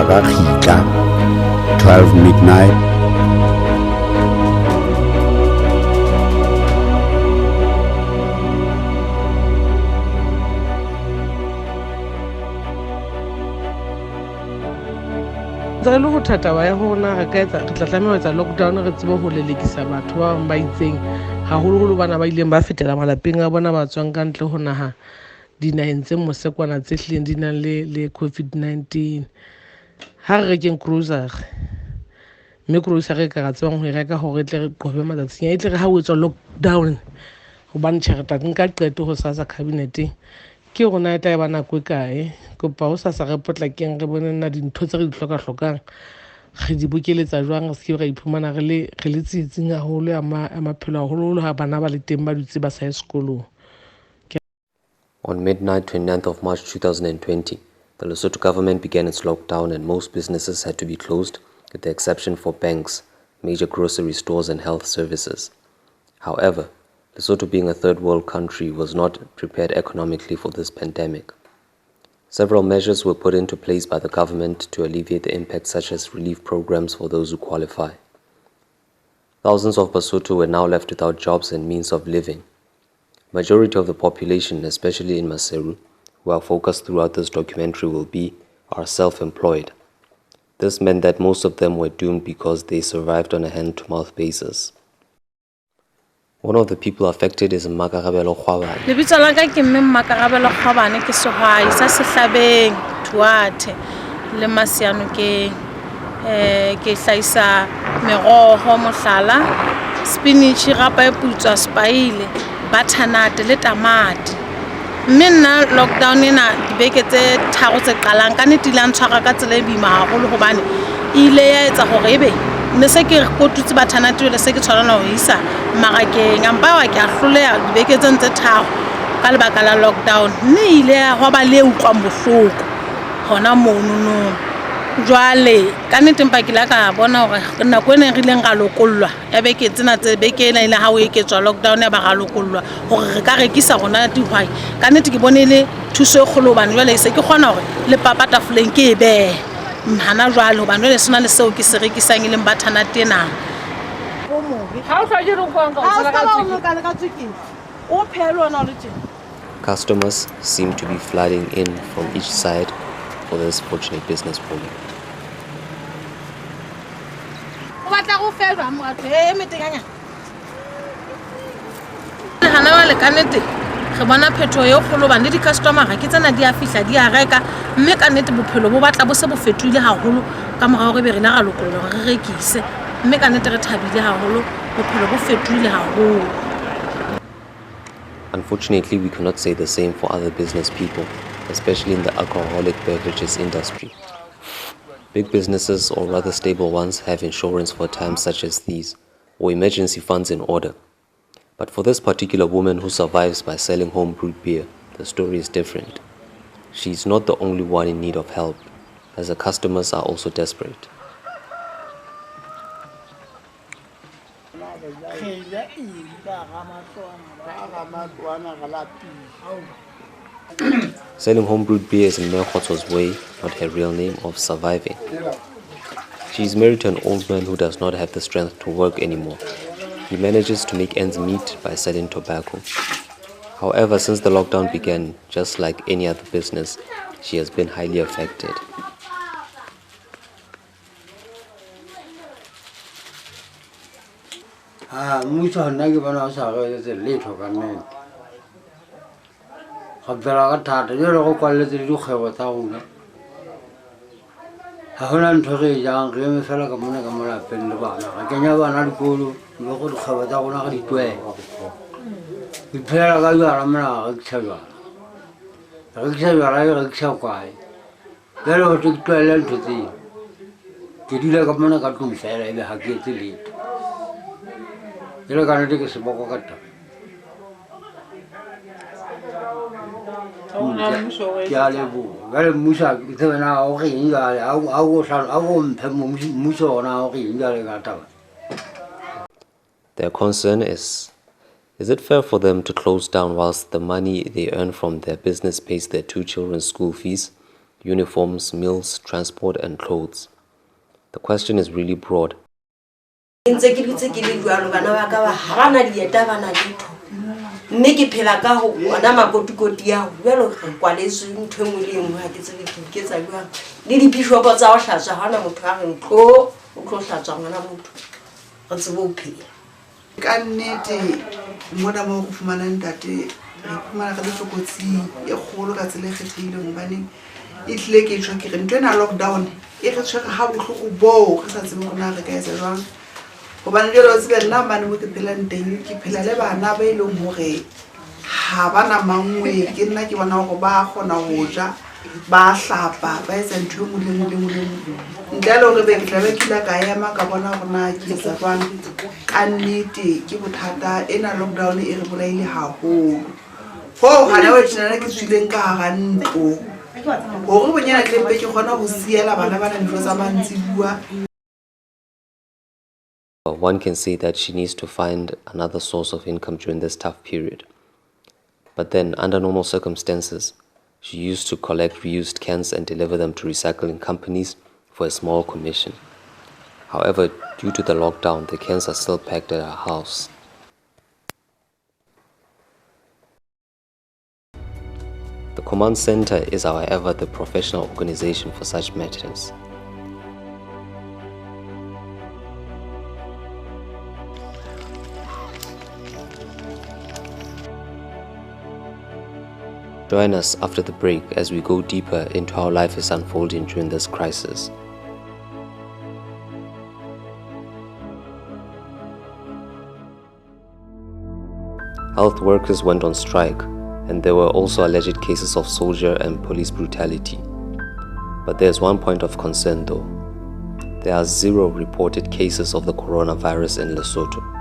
ka khitla 12 midnight. Re le go thata ba ya gona re ka etsa re tla tlameha etsa lockdown re tsebe go lelekisa batho ba bang ba itseng haholo bana ba ileng ba fetela malapeng a bona ba tswang ka ntle ho naha dinaheng tse mosekwana tse hlileng di nang le Covid-19 ha re rekeng cruiser mme cruiser e ka ra tsebang ho e reka hore tle re qobe matsatsing a itle re ha o etswa lockdown hobane tjhelete nka qeto ho sasa cabinet ke rona e tla e ba nako e kae kopa ho sasa re potlakeng re bone nna dintho tse re di hlokang re di bokeletsa jwang re se ra iphumana re le tsitsing haholo ya maphelo haholo ha bana ba le teng ba dutse ba sa ye sekolong. On midnight 29th of March 2020, the Lesotho government began its lockdown and most businesses had to be closed, with the exception for banks, major grocery stores and health services. However, Lesotho, being a third world country, was not prepared economically for this pandemic. Several measures were put into place by the government to alleviate the impact, such as relief programs for those who qualify. Thousands of Basotho were now left without jobs and means of living. Majority of the population, especially in Maseru, who are focused throughout this documentary are self-employed. This meant that most of them were doomed because they survived on a hand-to-mouth basis. One of the people affected is Makarabelo Khwabane. Lebitso la ka ke mme Makarabelo Khwabane ke sehwai sa Sehlabeng Tuate le Masianokeng ke hlaisa meroho mohlala spinach rapa e putswa spaile butternut le tamati mme nna lockdown ena dibeke tse tharo tse qalang ka nnete ile ntshwara ka tsela e boima haholo hobane ile ya etsa hore ebe ne se ke kotutse butternut le se ke tshwanela ho isa marakeng ampa wa ke a hloleha dibeke tse tharo ka lebaka la lockdown mme ile ho ba le utlwang bohloko hona mono jwale ka nnete mpa ke la ka bona hore nako ena re ileng ga lokollwa ya beke tsena tse beke ena ile ha o eketswa lockdown ya ba ga lokollwa hore re ka rekisa rona dihwai ka nnete ke bone ile thuso e kgolo bana jwale se ke kgona hore le papa tafoleng ke be hana jwale hobane jwale sona le seo ke se rekisang ile butternut ena Customers seem to be flooding in from each side for this fortunate business program. Hana wale kanete re bona phetho yo kgolo bana di customer ga ke tsena di a fihla di a reka mme ka nnete bophelo bo batla bo se bo fetoile haholo ka morao re be re la ga lokolo re rekise mme ka nnete re thabile haholo bophelo bo fetoile haholo. Unfortunately, we cannot say the same for other business people, especially in the alcoholic beverages industry. Big businesses, or rather stable ones, have insurance for times such as these, or emergency funds in order. But for this particular woman who survives by selling home-brewed beer, the story is different. She's not the only one in need of help, as the customers are also desperate. Selling home-brewed beer is in Mekhotso's way, not her real name, of surviving. She is married to an old man who does not have the strength to work anymore. He manages to make ends meet by selling tobacco. However, since the lockdown began, just like any other business, she has been highly affected. Their concern is it fair for them to close down whilst the money they earn from their business pays their 2 children's school fees? uniforms, meals, transport, and clothes. The question is really broad. mme ke phela ka ho ona makotikoti ya ho jalo re kwaletswe ntho engwe le engwe ha ke tsebe ke iketsa jwang le dibishopo tsa ho hlatswa ha ona motho a re o tlo hlatswa ngwana motho re tsebe ho phela ka nnete mona mo go fumana ntate re fumana ka letlokotsi e kgolo ka tsela e kgethehileng hobane e tlile ke tshwa ke re ntwe na lockdown e re tshwere ha bohloko bo re sa tsebe rona re ka etsa jwang hobane jalo tsebe nna mane mo ke phelang teng ke phela le bana ba ileng hore ha bana mangwe ke nna ke bona hore ba kgona ho ja ba hlapa ba etsa ntho e nngwe le nngwe ntle le hore be ke tla be ke la ka ema ka bona hore na ke etsa jwang ka nnete ke bothata ena lockdown e re bolaile haholo ho hana wa tshwana ke tswileng ka hara ntlo hore bonyana ke mpe ke kgona ho siela bana bana ntlo tsa mantsibua. One can say that she needs to find another source of income during this tough period. But then, under normal circumstances, she used to collect reused cans and deliver them to recycling companies for a small commission. However, due to the lockdown, the cans are still packed at her house. The command center is, however, the professional organization for such matters. Join us after the break as we go deeper into how life is unfolding during this crisis. Health workers went on strike, and there were also alleged cases of soldier and police brutality. But there's one point of concern though. There are 0 reported cases of the coronavirus in Lesotho.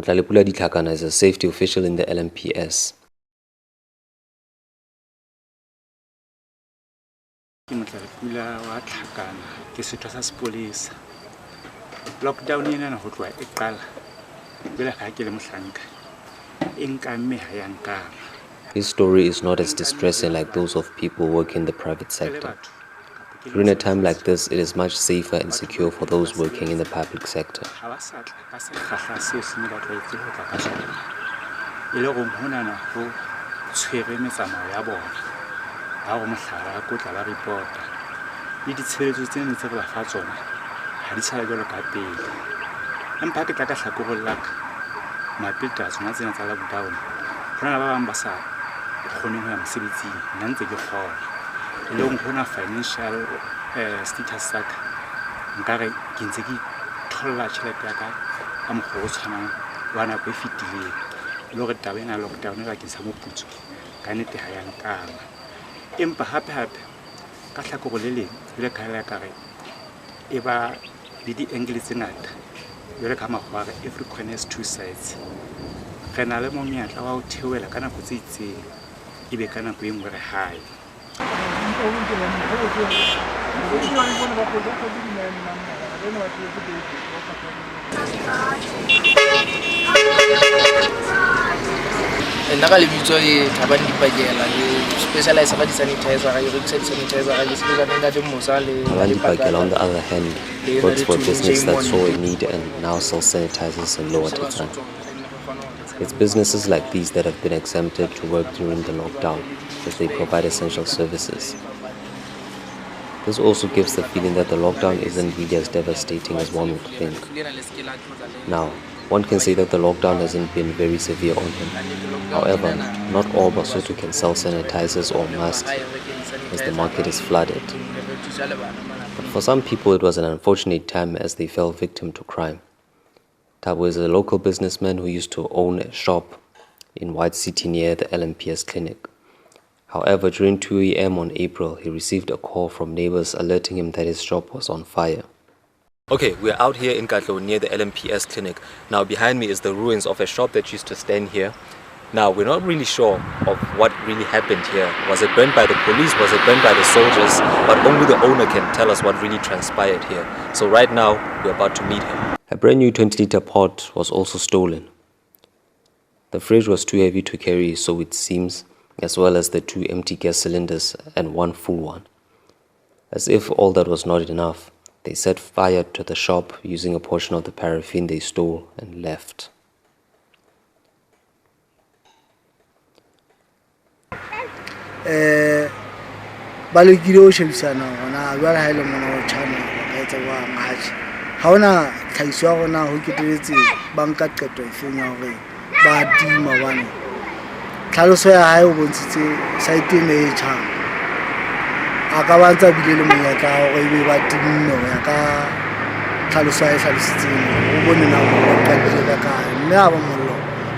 Motlalepula Ditlhakana is a safety official in the LMPS. Motlalepula wa Ditlhakana ke setho sa sepolesa. Lockdown ena ho tloha e qala bela ka ke le mohlanka e nkamme ha ya nkama. His story is not as distressing like those of people working in the private sector. During a time like this, it is much safer and secure for those working in the public sector. Long financial status sa ka nkare ke ntse ke tholla tšhelete ya ka ka mokgwa o tshwanang wa nako e fetileng le gore taba ena lockdown e bakeng sa moputso ka nnete ha ya nkama empa hape ka hlakore le leng jwale ka ya kare e ba le di-angle tse ngata jwale ka makgwa re every coin has 2 sides re na le monyetla wa ho theohela ka nako tse itseng ebe ka nako e nngwe re hae. nna ka lebitso e Thabang Dipakela ke specialize ka di-sanitizer ga rekisa di-sanitizer ga ke sebetsana le Mosa le Thabang Dipakela, on the other hand, works for a business that saw a need and now sells sanitizers in lower Texan. It's businesses like these that have been exempted to work during the lockdown as they provide essential services. This also gives the feeling that the lockdown isn't really as devastating as one would think. Now, one can say that the lockdown hasn't been very severe on them. However, not all Basotho can sell sanitizers or masks as the market is flooded. But for some people it was an unfortunate time as they fell victim to crime. Thabo is a local businessman who used to own a shop in White City near the LMPS clinic. However, during 2 a.m. on April, he received a call from neighbors alerting him that his shop was on fire. Okay, we're out here in Katlo near the LMPS clinic. Now behind me is the ruins of a shop that used to stand here. Now we're not really sure of what really happened here. Was it burnt by the police? Was it burnt by the soldiers? But only the owner can tell us what really transpired here. So right now, we're about to meet him. A brand new 20-liter pot was also stolen. The fridge was too heavy to carry, so it seems, as well as the 2 empty gas cylinders and 1 full one. As if all that was not enough, they set fire to the shop using a portion of the paraffin they stole and left. Ba lekile o shebisana gona jwale ha ile mona o tshwana ba etsa wa match ha ona tlhaiso ya gona ho keteletse banka qeto efeng ya hore ba tima bana tlhaloso ya hae o bontshitse site ene e tshang a ka bantsa bile le monyaka hore ebe ba timno ya ka tlhaloso ya hlalositseng o bone na o qadile ka kae mme a ba mollo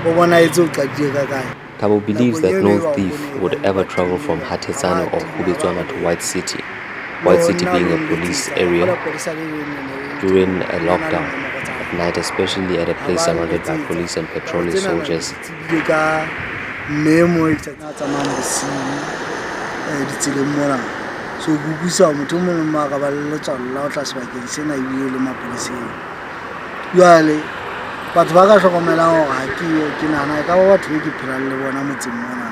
o bona etse o qadile ka kae. Tabo believes that no thief would ever travel from Hatetsane or Kubetswana to White City being a police area, during a lockdown at night, especially at a place surrounded by police and patrolling soldiers. So bubusa motho mongwe ma ka ba le tswalla o tla sebakeng sena e le mapoliseng jwale batho ba ka hlokomelang hore ha ke nana ka ba batho be ke phelang le bona motseng mona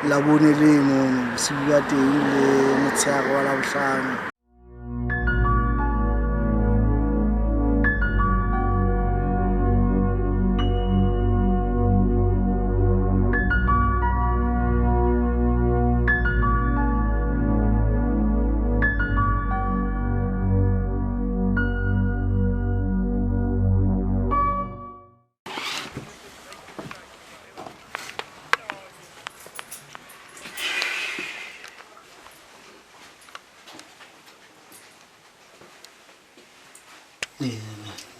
la bone le mo se bua teng le motshego wa la bohlano.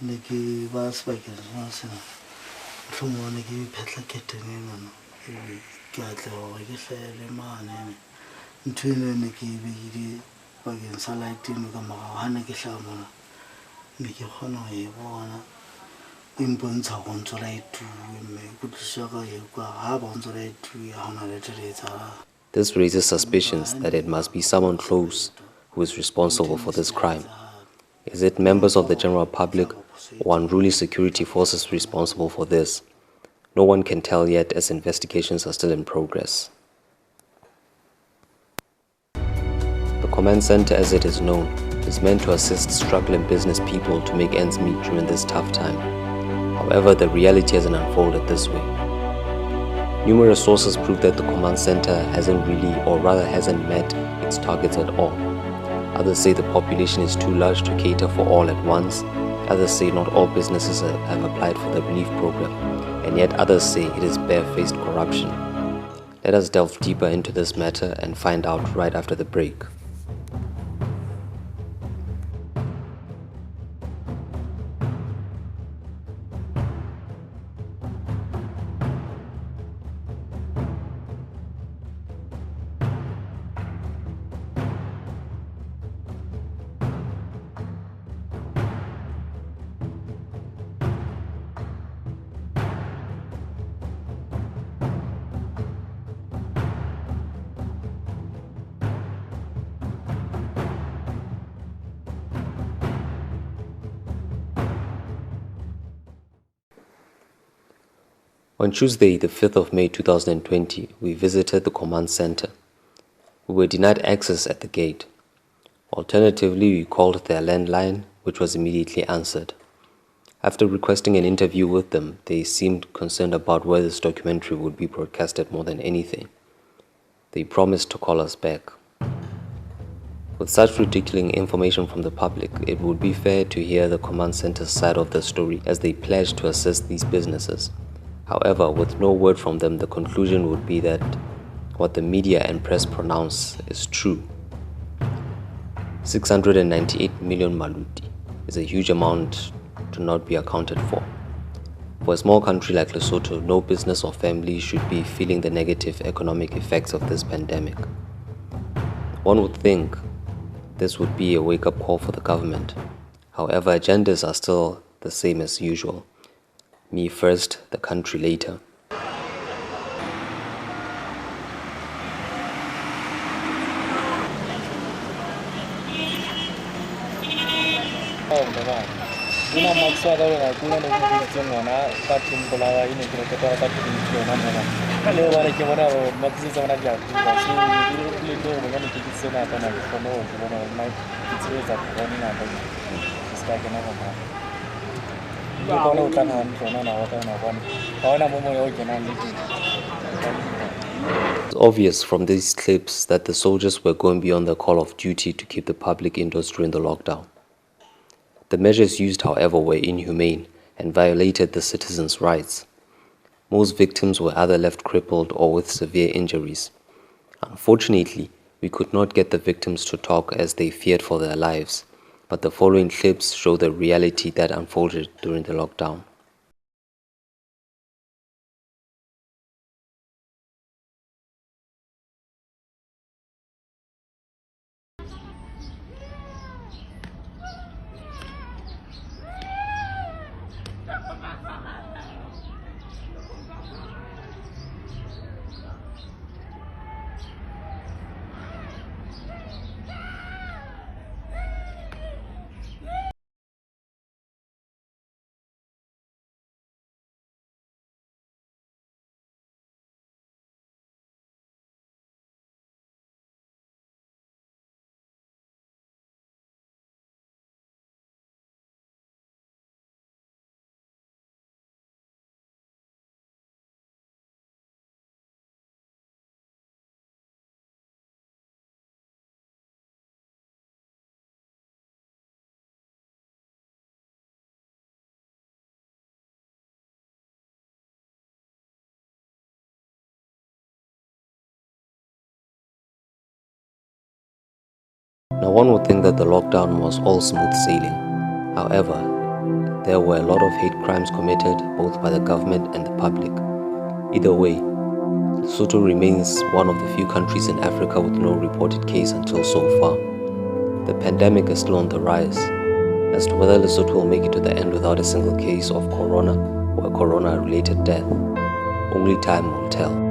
Niki was speaking, was from one of you petla kitten in get or I guess a man and twin Niki be again salatin Hanakishamona Niki Hono Wana Impons are on to write to good sugar you have on to write to Hana. This raises suspicions that it must be someone close who is responsible for this crime. Is it members of the general public or unruly security forces responsible for this? No one can tell yet, as investigations are still in progress. The command center, as it is known, is meant to assist struggling business people to make ends meet during this tough time. However, the reality hasn't unfolded this way. Numerous sources prove that the command center hasn't really, or rather hasn't met its targets at all. Others say the population is too large to cater for all at once. Others say not all businesses have applied for the relief program. And yet others say it is barefaced corruption. Let us delve deeper into this matter and find out right after the break. On Tuesday, the 5th of May 2020, we visited the command center. We were denied access at the gate. Alternatively, we called their landline, which was immediately answered. After requesting an interview with them, they seemed concerned about where this documentary would be broadcasted more than anything. They promised to call us back. With such ridiculous information from the public, it would be fair to hear the command center's side of the story, as they pledged to assist these businesses. However, with no word from them, the conclusion would be that what the media and press pronounce is true. 698 million maluti is a huge amount to not be accounted for. For a small country like Lesotho, no business or family should be feeling the negative economic effects of this pandemic. One would think this would be a wake-up call for the government. However, agendas are still the same as usual. Me first, the country later. It's obvious from these clips that the soldiers were going beyond the call of duty to keep the public indoors during the lockdown. The measures used, however, were inhumane and violated the citizens' rights. Most victims were either left crippled or with severe injuries. Unfortunately, we could not get the victims to talk as they feared for their lives, but the following clips show the reality that unfolded during the lockdown. Now, one would think that the lockdown was all smooth sailing. However, there were a lot of hate crimes committed both by the government and the public. Either way, Lesotho remains one of the few countries in Africa with no reported case until so far. The pandemic is still on the rise. As to whether Lesotho will make it to the end without a single case of corona or a corona-related death, only time will tell.